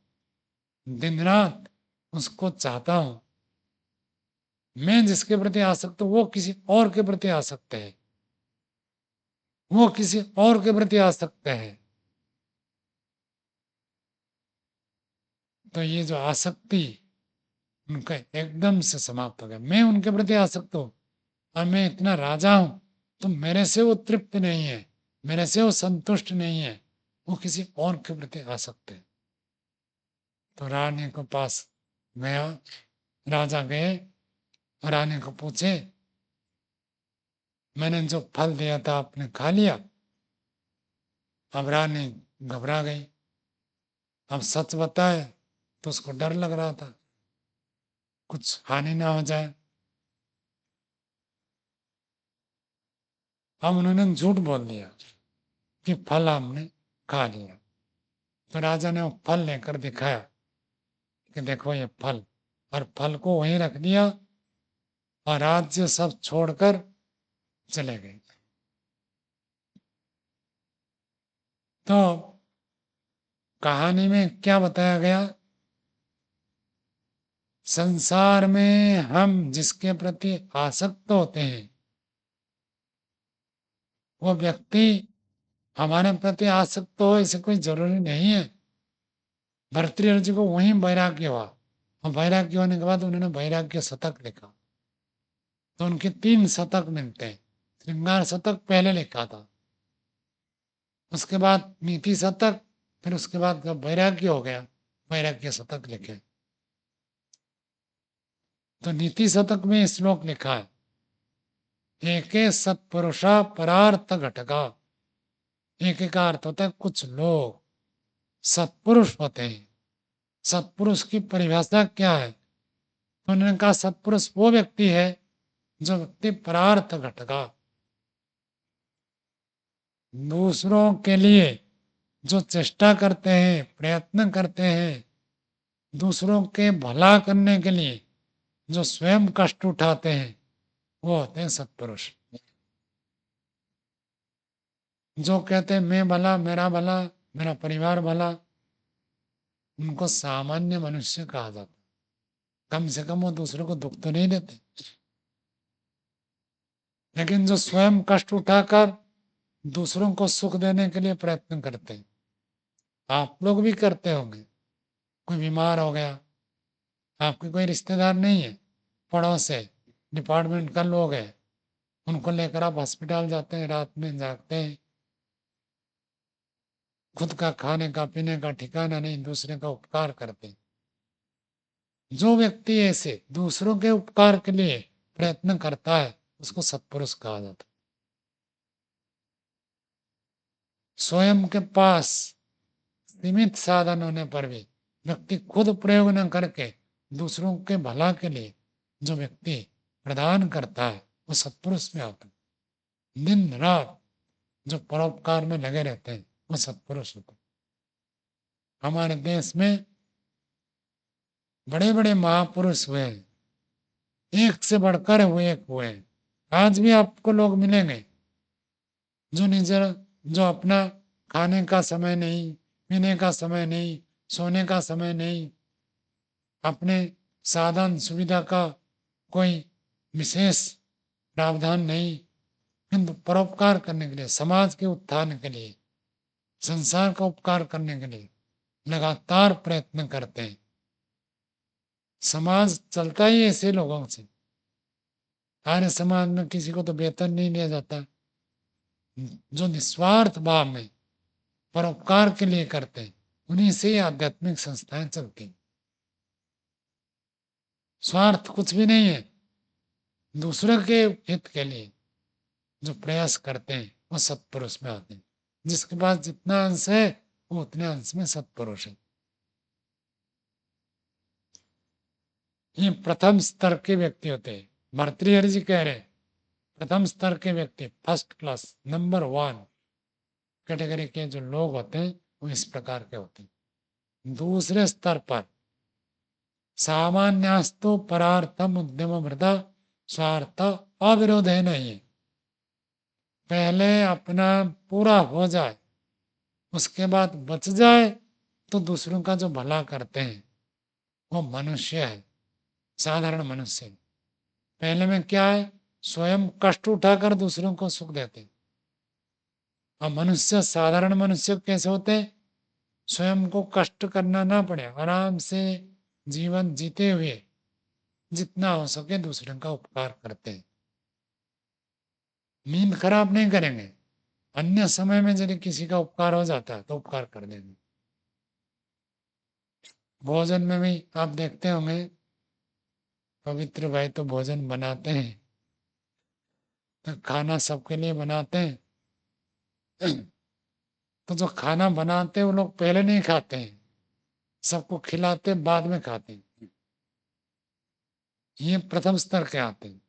[SPEAKER 1] दिन रात उसको चाहता हूं, मैं जिसके प्रति आसक्त हूं वो किसी और के प्रति आसक्त है, वो किसी और के प्रति आसक्त है। तो ये जो आसक्ति उनका एकदम से समाप्त हो गया। मैं उनके प्रति आसक्त हूं और मैं इतना राजा हूं तो मेरे से वो तृप्त नहीं है, मेरे से वो संतुष्ट नहीं है, वो किसी और के प्रति आसक्त है। तो रानी के पास गया, राजा गए, रानी को पूछे मैंने जो फल दिया था आपने खा लिया। अब रानी घबरा गई, अब सच बताए तो उसको डर लग रहा था कुछ हानि ना हो जाए। अब उन्होंने झूठ बोल दिया कि फल हमने खा लिया। तो राजा ने वो फल लेकर दिखाया कि देखो ये फल, और फल को वहीं रख दिया और राज्य सब छोड़कर चले गए। तो कहानी में क्या बताया गया, संसार में हम जिसके प्रति आसक्त होते हैं वो व्यक्ति हमारे प्रति आसक्त हो ऐसे कोई जरूरी नहीं है। भर्तृहरि जी को वहीं वैराग्य हुआ और वैराग्य होने के बाद उन्होंने वैराग्य शतक लिखा। तो उनके 3 शतक मिलते हैं, श्रृंगार शतक पहले लिखा था, उसके बाद नीति शतक, फिर उसके बाद जब वैराग्य हो गया वैराग्य शतक लिखे। तो नीति शतक में श्लोक लिखा है, एके सत्पुरुषा परार्थ घटका। एक का अर्थ होता है कुछ लोग सत्पुरुष होते हैं। सत्पुरुष की परिभाषा क्या है, तो उन्होंने कहा सत्पुरुष वो व्यक्ति है जो व्यक्ति परार्थ घटका, दूसरों के लिए जो चेष्टा करते हैं, प्रयत्न करते हैं दूसरों के भला करने के लिए, जो स्वयं कष्ट उठाते हैं, वो होते हैं सत्पुरुष। जो कहते हैं मैं भला, मेरा भला, मेरा परिवार भला, उनको सामान्य मनुष्य कहा जाता है। कम से कम वो दूसरों को दुख तो नहीं देते। लेकिन जो स्वयं कष्ट उठाकर दूसरों को सुख देने के लिए प्रयत्न करते हैं, आप लोग भी करते होंगे। कोई बीमार हो गया, आपके कोई रिश्तेदार नहीं है, पड़ोस है, डिपार्टमेंट का लोग है, उनको लेकर आप हॉस्पिटल जाते हैं, रात में जागते हैं, खुद का खाने का पीने का ठिकाना नहीं, दूसरे का उपकार करते हैं। जो व्यक्ति ऐसे दूसरों के उपकार के लिए प्रयत्न करता है, उसको सत्पुरुष कहा जाता है। स्वयं के पास सीमित साधन होने पर भी व्यक्ति खुद प्रयोग न करके दूसरों के भला के लिए जो व्यक्ति प्रदान करता है, वो सत्पुरुष में आता है। दिन रात जो परोपकार में लगे रहते हैं, वो सत्पुरुष होते हैं। हमारे देश में बड़े बड़े महापुरुष हुए हैं, एक से बढ़कर हुए एक हुए हैं। आज भी आपको लोग मिलेंगे जो निजर, जो अपना खाने का समय नहीं, पीने का समय नहीं, सोने का समय नहीं, अपने साधन सुविधा का कोई विशेष प्रावधान नहीं, किंतु परोपकार करने के लिए, समाज के उत्थान के लिए, संसार का उपकार करने के लिए लगातार प्रयत्न करते हैं। समाज चलता ही ऐसे लोगों से। आर्य समाज में किसी को तो वेतन नहीं दिया जाता। जो निस्वार्थ भाव में परोपकार के लिए करते हैं, उन्हीं से ही आध्यात्मिक संस्थाएं चलती। स्वार्थ कुछ भी नहीं है। दूसरे के हित के लिए जो प्रयास करते हैं, वो सत्पुरुष में आते हैं। जिसके पास जितना अंश है, वो उतने अंश में सत्पुरुष है। ये प्रथम स्तर के व्यक्ति होते हैं। भर्तृहरि जी कह रहे हैं, प्रथम स्तर के व्यक्ति, फर्स्ट क्लास, नंबर 1 कैटेगरी के जो लोग होते हैं, वो इस प्रकार के होते हैं। दूसरे स्तर पर सामान्यास्तु परार्थम उद्यम वृदा स्वार्थ अविरोध है नहीं। पहले अपना पूरा हो जाए, उसके बाद बच जाए तो दूसरों का जो भला करते हैं, वो मनुष्य है, साधारण मनुष्य। पहले में क्या है, स्वयं कष्ट उठाकर दूसरों को सुख देते हैं। और मनुष्य, साधारण मनुष्य कैसे होते हैं, स्वयं को कष्ट करना ना पड़े, आराम से जीवन जीते हुए जितना हो सके दूसरों का उपकार करते हैं। नींद खराब नहीं करेंगे, अन्य समय में यदि किसी का उपकार हो जाता है तो उपकार कर देंगे। भोजन में भी आप देखते होंगे, पवित्र भाई तो भोजन बनाते हैं, तो खाना सबके लिए बनाते हैं। तो जो खाना बनाते हैं वो लोग पहले नहीं खाते हैं, सबको खिलाते बाद में खाते हैं। ये प्रथम स्तर के आते हैं।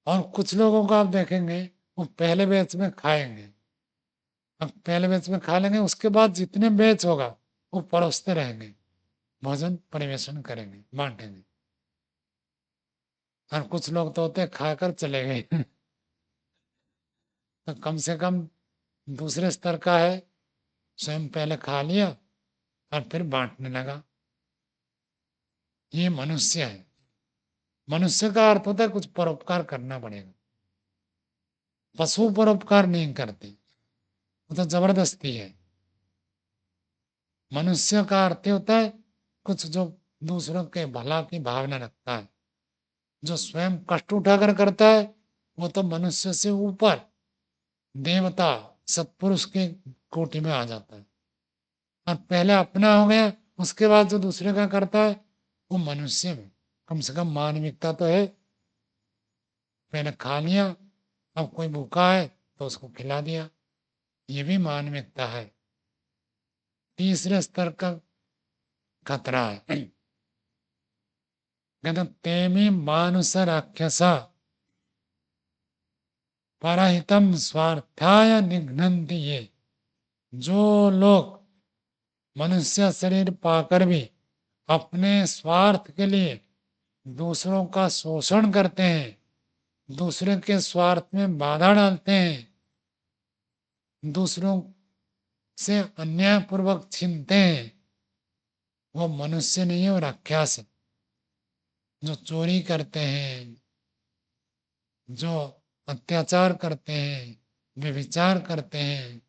[SPEAKER 1] और कुछ लोगों को आप देखेंगे, वो पहले बैच में खाएंगे, अब पहले बैच में खा लेंगे, उसके बाद जितने बैच होगा वो परोसते रहेंगे, भोजन परिवेशन करेंगे, बांटेंगे। और कुछ लोग तो होते खाकर चले गए। तो कम से कम दूसरे स्तर का है, स्वयं पहले खा लिया और फिर बांटने लगा। ये मनुष्य है। मनुष्य का अर्थ होता है कुछ परोपकार करना पड़ेगा। पशु परोपकार नहीं करते, वो तो जबरदस्ती है। मनुष्य का अर्थ होता है कुछ जो दूसरों के भला की भावना रखता है। जो स्वयं कष्ट उठाकर करता है, वो तो मनुष्य से ऊपर देवता, सत्पुरुष के कोटि में आ जाता है। और पहले अपना हो गया, उसके बाद जो दूसरे का करता है, वो मनुष्य में कम से कम मानविकता तो है। पहले खा लिया, अब कोई भूखा है तो उसको खिला दिया, ये भी मानविकता है। तीसरे स्तर का खतरा है। कहते तेमी मानुष राक्षस परहितम स्वार्थाय निघ्नन्ति ये। जो लोग मनुष्य शरीर पाकर भी अपने स्वार्थ के लिए दूसरों का शोषण करते हैं, दूसरे के स्वार्थ में बाधा डालते हैं, दूसरों से अन्यायपूर्वक छीनते हैं, वो मनुष्य नहीं है, वो राक्षस है। जो चोरी करते हैं, जो अत्याचार करते हैं, व्यभिचार करते हैं,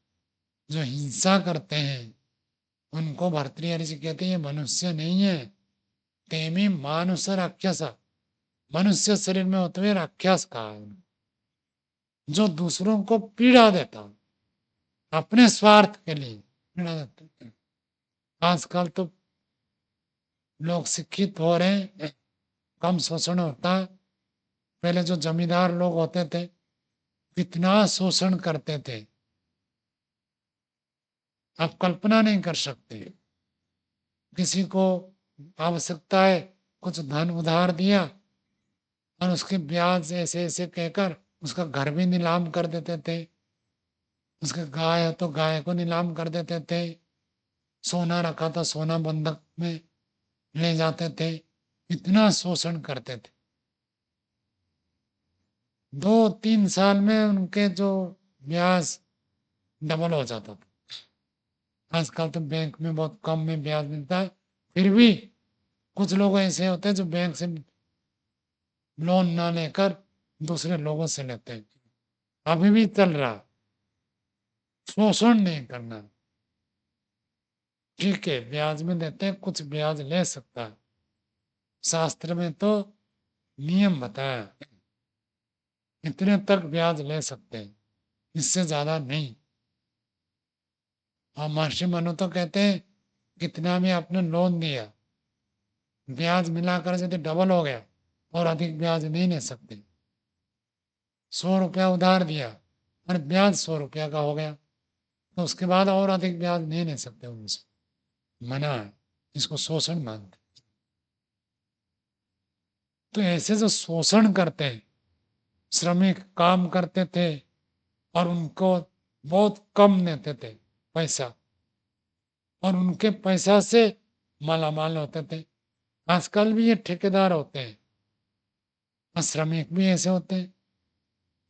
[SPEAKER 1] जो हिंसा करते हैं, उनको भर्तृहरि जी कहते हैं ये मनुष्य नहीं है। तेमी मानुष राक्षस, मनुष्य शरीर में होते हुए राक्षस कहा है, जो दूसरों को पीड़ा देता अपने स्वार्थ के लिए पीड़ा देता है। आजकल तो लोग शिक्षित हो रहे हैं, कम शोषण होता है। पहले जो जमींदार लोग होते थे कितना शोषण करते थे, आप कल्पना नहीं कर सकते। किसी को आवश्यकता है, कुछ धन उधार दिया और उसके ब्याज ऐसे ऐसे कहकर उसका घर भी नीलाम कर देते थे, उसके गाय है तो गाय को नीलाम कर देते थे, सोना रखा था सोना बंधक में ले जाते थे, इतना शोषण करते थे। 2-3 साल में उनके जो ब्याज डबल हो जाता था। आजकल तो बैंक में बहुत कम में ब्याज मिलता है, फिर भी कुछ लोग ऐसे होते हैं जो बैंक से लोन ना लेकर दूसरे लोगों से लेते हैं। अभी भी चल रहा, शोषण नहीं करना। ठीक है, ब्याज में देते हैं, कुछ ब्याज ले सकता है, शास्त्र में तो नियम बताया इतने तक ब्याज ले सकते हैं, इससे ज्यादा नहीं। और महर्षि मनु तो कहते हैं कितना भी आपने लोन दिया, ब्याज मिलाकर यदि डबल हो गया और अधिक ब्याज नहीं ले सकते। 100 रुपया उधार दिया और ब्याज 100 रुपया का हो गया तो उसके बाद और अधिक ब्याज नहीं ले सकते उनसे, मना है, इसको शोषण मानते। तो ऐसे जो शोषण करते हैं, श्रमिक काम करते थे और उनको बहुत कम देते थे पैसा और उनके पैसा से मालामाल होते थे। आजकल भी ये ठेकेदार होते हैं और श्रमिक भी ऐसे होते हैं।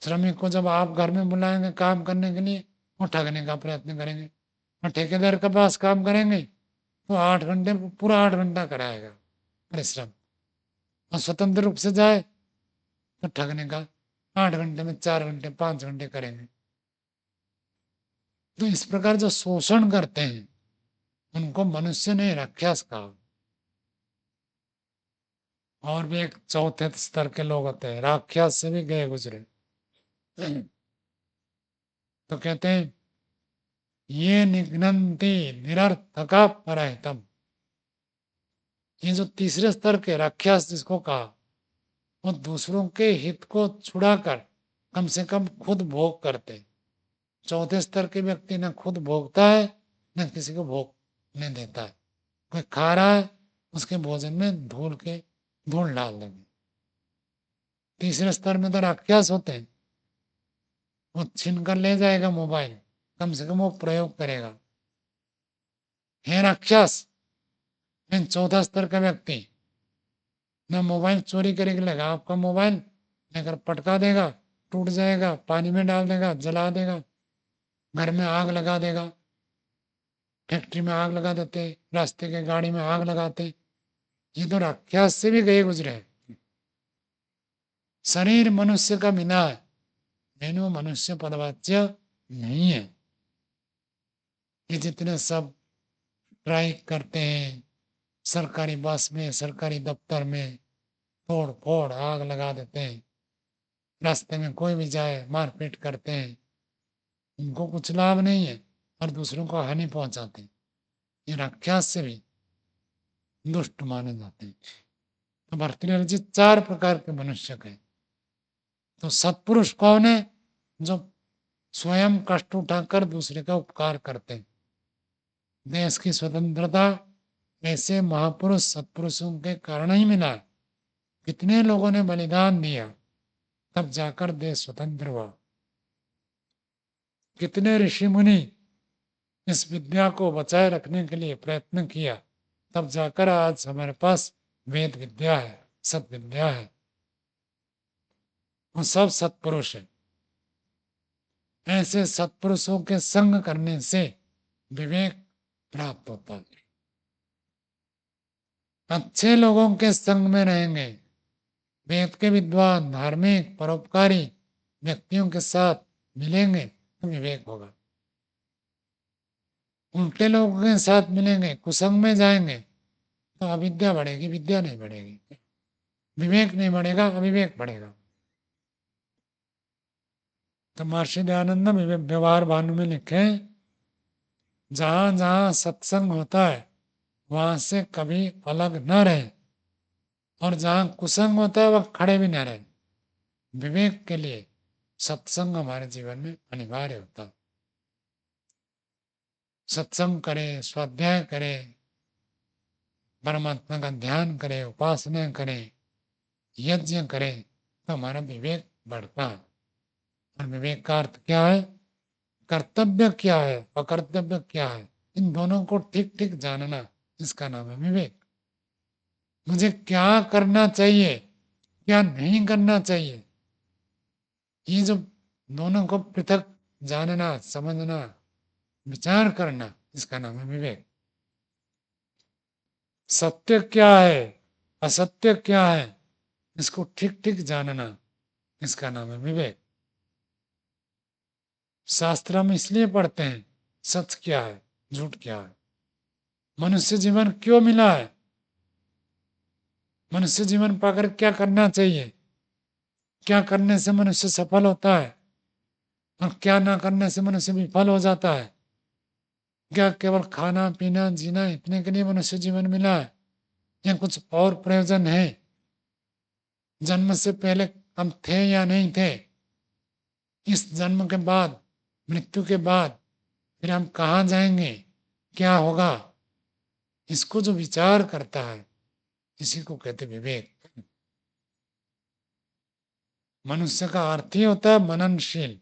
[SPEAKER 1] श्रमिक को जब आप घर में बुलाएंगे काम करने के लिए, वो ठगने का प्रयत्न करेंगे और ठेकेदार के पास काम करेंगे तो 8 घंटे, पूरा 8 घंटा कराएगा परिश्रम, और स्वतंत्र रूप से जाए तो ठगने का 8 घंटे में 4 घंटे 5 घंटे करेंगे। तो इस प्रकार जो शोषण करते हैं उनको मनुष्य ने राक्षस कहा। और भी एक चौथे स्तर के लोग होते हैं, राक्षस से भी गए गुजरे। तो कहते हैं ये निघ्नन्ति निरर्थका परहितम। ये जो तीसरे स्तर के राक्षस जिसको कहा, वो दूसरों के हित को छुड़ाकर कम से कम खुद भोग करते। चौथे स्तर के व्यक्ति न खुद भोगता है न किसी को भोगने देता है। कोई खा रहा है उसके भोजन में धूल डाल देंगे। तीसरे स्तर में तो राक्षस होते हैं, वो छीन कर ले जाएगा मोबाइल, कम से कम वो प्रयोग करेगा। है राक्षस। चौथा स्तर का व्यक्ति न मोबाइल चोरी करेगा, आपका मोबाइल लेकर पटका देगा, टूट जाएगा, पानी में डाल देगा, जला देगा, घर में आग लगा देगा, फैक्ट्री में आग लगा देते, रास्ते के गाड़ी में आग लगाते। ये तो राक्षस से भी गए गुजरे। शरीर मनुष्य का बिना है लेकिन वो मनुष्य पदवाच्य नहीं है। ये जितने सब स्ट्राइक करते हैं, सरकारी बस में सरकारी दफ्तर में तोड़ फोड़ आग लगा देते हैं, रास्ते में कोई भी जाए मारपीट करते हैं, उनको कुछ लाभ नहीं है और दूसरों को हानि पहुंचाते हैं। ये राक्षस से भी दुष्ट माने जाते हैं। तो भर्तृहरि जी 4 प्रकार के मनुष्य हैं। तो सत्पुरुष कौन है? जो स्वयं कष्ट उठाकर दूसरे का उपकार करते हैं। देश की स्वतंत्रता ऐसे महापुरुष सत्पुरुषों के कारण ही मिला। कितने लोगों ने बलिदान दिया तब जाकर देश स्वतंत्र हुआ। कितने ऋषि मुनि इस विद्या को बचाए रखने के लिए प्रयत्न किया, तब जाकर आज हमारे पास वेद विद्या है, सत विद्या है। वो सब सत्पुरुष है। ऐसे सत्पुरुषों के संग करने से विवेक प्राप्त होता है। अच्छे लोगों के संग में रहेंगे, वेद के विद्वान, धार्मिक, परोपकारी व्यक्तियों के साथ मिलेंगे तो विवेक होगा। उल्टे लोगों के साथ मिलेंगे, कुसंग में जाएंगे तो अविद्या बढ़ेगी, विद्या नहीं बढ़ेगी। विवेक नहीं बढ़ेगा, अविवेक बढ़ेगा। तो महर्षि दयानंद व्यवहार भानु में लिखे, जहां जहां सत्संग होता है वहां से कभी अलग न रहे, और जहां कुसंग होता है वह खड़े भी न रहे। विवेक के लिए सत्संग हमारे जीवन में अनिवार्य होता है। सत्संग करें, स्वाध्याय करें, परमात्मा का ध्यान करें, उपासना करें, यज्ञ करें, तो हमारा विवेक बढ़ता है। और विवेक का अर्थ क्या है, कर्तव्य क्या है, अकर्तव्य क्या है, इन दोनों को ठीक ठीक जानना, इसका नाम है विवेक। मुझे क्या करना चाहिए, क्या नहीं करना चाहिए, ये जो दोनों को पृथक जानना, समझना, विचार करना, इसका नाम है विवेक। सत्य क्या है, असत्य क्या है, इसको ठीक ठीक जानना, इसका नाम है विवेक। शास्त्र हम इसलिए पढ़ते हैं, सच क्या है, झूठ क्या है, मनुष्य जीवन क्यों मिला है, मनुष्य जीवन पाकर क्या करना चाहिए, क्या करने से मनुष्य सफल होता है और क्या ना करने से मनुष्य विफल हो जाता है। क्या केवल खाना पीना जीना इतने के लिए मनुष्य जीवन मिला है, या कुछ और प्रयोजन है। जन्म से पहले हम थे या नहीं थे, इस जन्म के बाद, मृत्यु के बाद फिर हम कहाँ जाएंगे, क्या होगा, इसको जो विचार करता है इसी को कहते विवेक। मनुष्य का अर्थ ही होता है मननशील।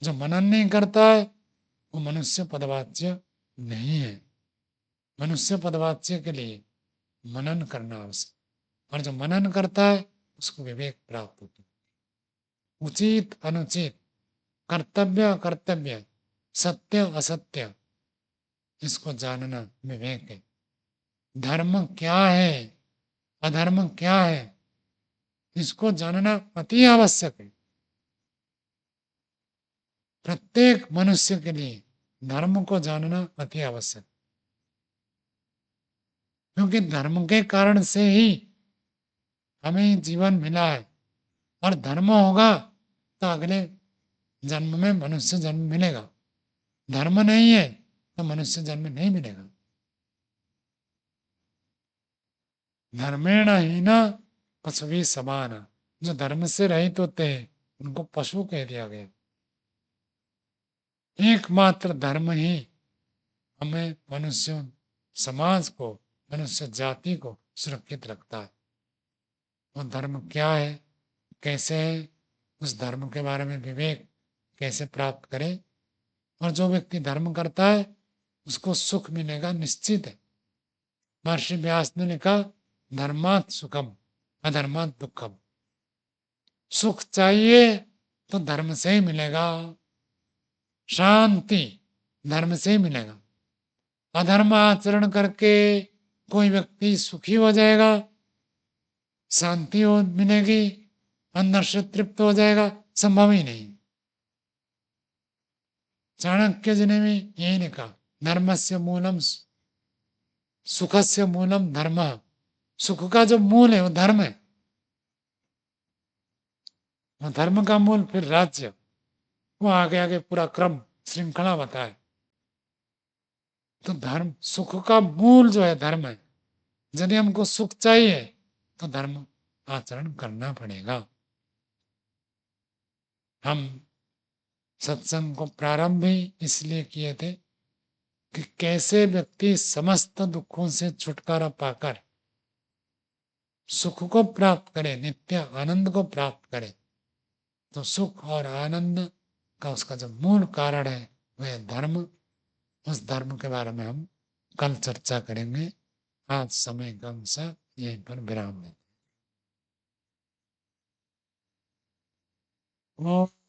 [SPEAKER 1] जो मनन नहीं करता है वो मनुष्य पदवाच्य नहीं है। मनुष्य पदवाच्य के लिए मनन करना आवश्यक, और जो मनन करता है उसको विवेक प्राप्त होता है। उचित अनुचित, कर्तव्य अकर्तव्य, सत्य असत्य, इसको जानना विवेक है। धर्म क्या है, अधर्म क्या है, इसको जानना अति आवश्यक है। प्रत्येक मनुष्य के लिए धर्म को जानना अति आवश्यक, क्योंकि धर्म के कारण से ही हमें जीवन मिला है। और धर्म होगा तो अगले जन्म में मनुष्य जन्म मिलेगा। धर्म नहीं है तो मनुष्य जन्म नहीं मिलेगा। धर्मेण हीना पशुभी समान, जो धर्म से रहित होते हैं उनको पशु कह दिया गया। एकमात्र धर्म ही हमें मनुष्य समाज को, मनुष्य जाति को सुरक्षित रखता है। वो धर्म क्या है, कैसे है, उस धर्म के बारे में विवेक कैसे प्राप्त करें। और जो व्यक्ति धर्म करता है उसको सुख मिलेगा, निश्चित है। महर्षि व्यास ने लिखा, धर्मात सुखम अधर्मात दुखम। सुख चाहिए तो धर्म से ही मिलेगा, शांति धर्म से ही मिलेगा। अधर्म आचरण करके कोई व्यक्ति सुखी हो जाएगा, शांति हो मिलेगी, अंदर से तृप्त हो जाएगा, संभव ही नहीं। चाणक्य जी ने भी यही लिखा, धर्मस्य मूलम सुखस्य मूलम धर्म। सुख का जो मूल है वो धर्म है। वो धर्म का मूल फिर राज्य, वो आगे आगे पूरा क्रम श्रृंखला बताए। तो धर्म, सुख का मूल जो है धर्म है। यदि हमको सुख चाहिए तो धर्म आचरण करना पड़ेगा। हम सत्संग को प्रारंभ ही इसलिए किए थे कि कैसे व्यक्ति समस्त दुखों से छुटकारा पाकर सुख को प्राप्त करे, नित्य आनंद को प्राप्त करे। तो सुख और आनंद का उसका जो मूल कारण है वह धर्म, उस धर्म के बारे में हम कल चर्चा करेंगे। आज समय के अनुसार यहीं पर विराम देते हैं।